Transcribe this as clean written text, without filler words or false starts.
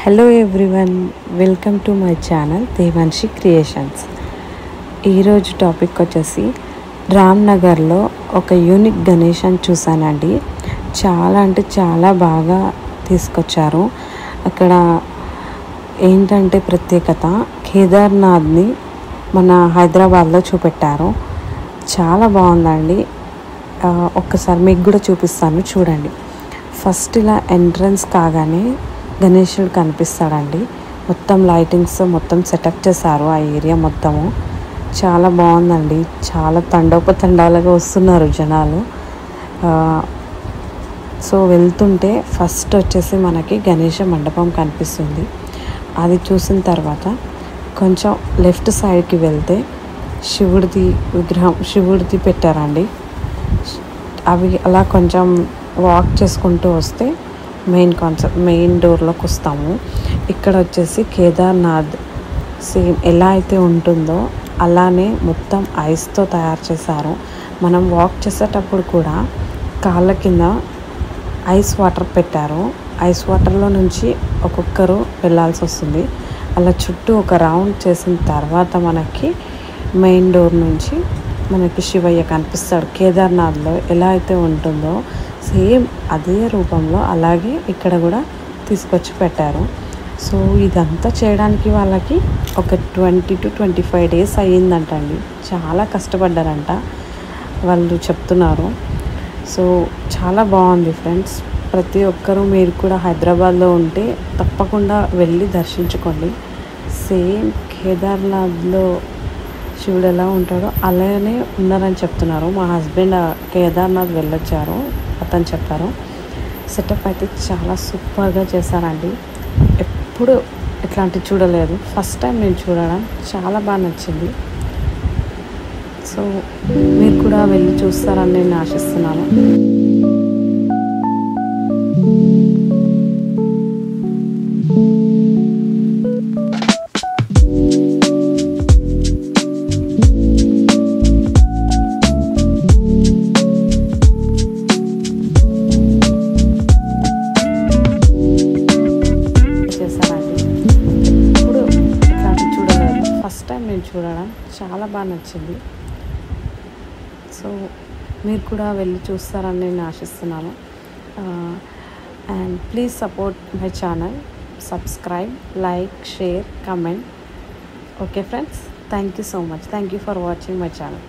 Hello everyone, welcome to my channel Devanshi creations. ఈరోజు topic వచ్చేసి రామ్నగర్లో ఒక యూనిక్ గణేషన్ చూసానండి. చాలా అంటే చాలా బాగా తీసుకొచ్చారు. అక్కడ ఏంటంటే ప్రత్యేకత, కేదార్నాథ్ని మన హైదరాబాద్లో చూపెట్టారు. చాలా బాగుందండి. ఒక్కసారి మీకు కూడా చూపిస్తాను, చూడండి. ఫస్ట్ ఇలా ఎంట్రన్స్ కాగానే గణేశుడు కనిపిస్తాడండి. మొత్తం లైటింగ్స్ మొత్తం సెటప్ చేశారు. ఆ ఏరియా మొత్తము చాలా బాగుందండి. చాలా తండోపతండాలుగా వస్తున్నారు జనాలు. సో వెళ్తుంటే ఫస్ట్ వచ్చేసి మనకి గణేష మండపం కనిపిస్తుంది. అది చూసిన తర్వాత కొంచెం లెఫ్ట్ సైడ్కి వెళ్తే శివుడిది పెట్టారండి. అవి అలా కొంచెం వాక్ చేసుకుంటూ వస్తే మెయిన్ డోర్లోకి వస్తాము. ఇక్కడ వచ్చేసి కేదార్నాథ్ సేమ్ ఎలా అయితే ఉంటుందో అలానే మొత్తం ఐస్తో తయారు చేశారు. మనం వాక్ చేసేటప్పుడు కూడా కాళ్ళ కింద ఐస్ వాటర్ పెట్టారు. ఐస్ వాటర్లో నుంచి ఒక్కొక్కరు వెళ్ళాల్సి వస్తుంది. అలా చుట్టూ ఒక రౌండ్ చేసిన తర్వాత మనకి మెయిన్ డోర్ నుంచి మనకి శివయ్య కనిపిస్తాడు. కేదార్నాథ్లో ఎలా అయితే ఉంటుందో సేమ్ అదే రూపంలో అలాగే ఇక్కడ కూడా తీసుకొచ్చి పెట్టారు. సో ఇదంతా చేయడానికి వాళ్ళకి ఒక 20 to 25 days అయ్యిందంటండి. చాలా కష్టపడ్డారంట వాళ్ళు చెప్తున్నారు. సో చాలా బాగుంది ఫ్రెండ్స్. ప్రతి ఒక్కరూ మీరు కూడా హైదరాబాద్లో ఉంటే తప్పకుండా వెళ్ళి దర్శించుకోండి. సేమ్ కేదార్నాథ్లో శివుడు ఎలా ఉంటాడో అలానే ఉన్నారని చెప్తున్నారు. మా హస్బెండ్ కేదార్నాథ్ వెళ్ళొచ్చారు, అతను చెప్పారు. సెటప్ అయితే చాలా సూపర్గా చేశారండి. ఎప్పుడు ఇట్లాంటివి చూడలేదు, ఫస్ట్ టైం నేను చూడడం. చాలా బాగా నచ్చింది. సో మీరు కూడా వెళ్ళి చూస్తారని నేను ఆశిస్తున్నాను. ఫస్ట్ టైం నేను చూడడం, చాలా బాగా నచ్చింది. సో మీరు కూడా వెళ్ళి చూస్తారని నేను ఆశిస్తున్నాను. And please support my channel, subscribe, like, share, comment. Okay friends, thank you so much. Thank you for watching my channel.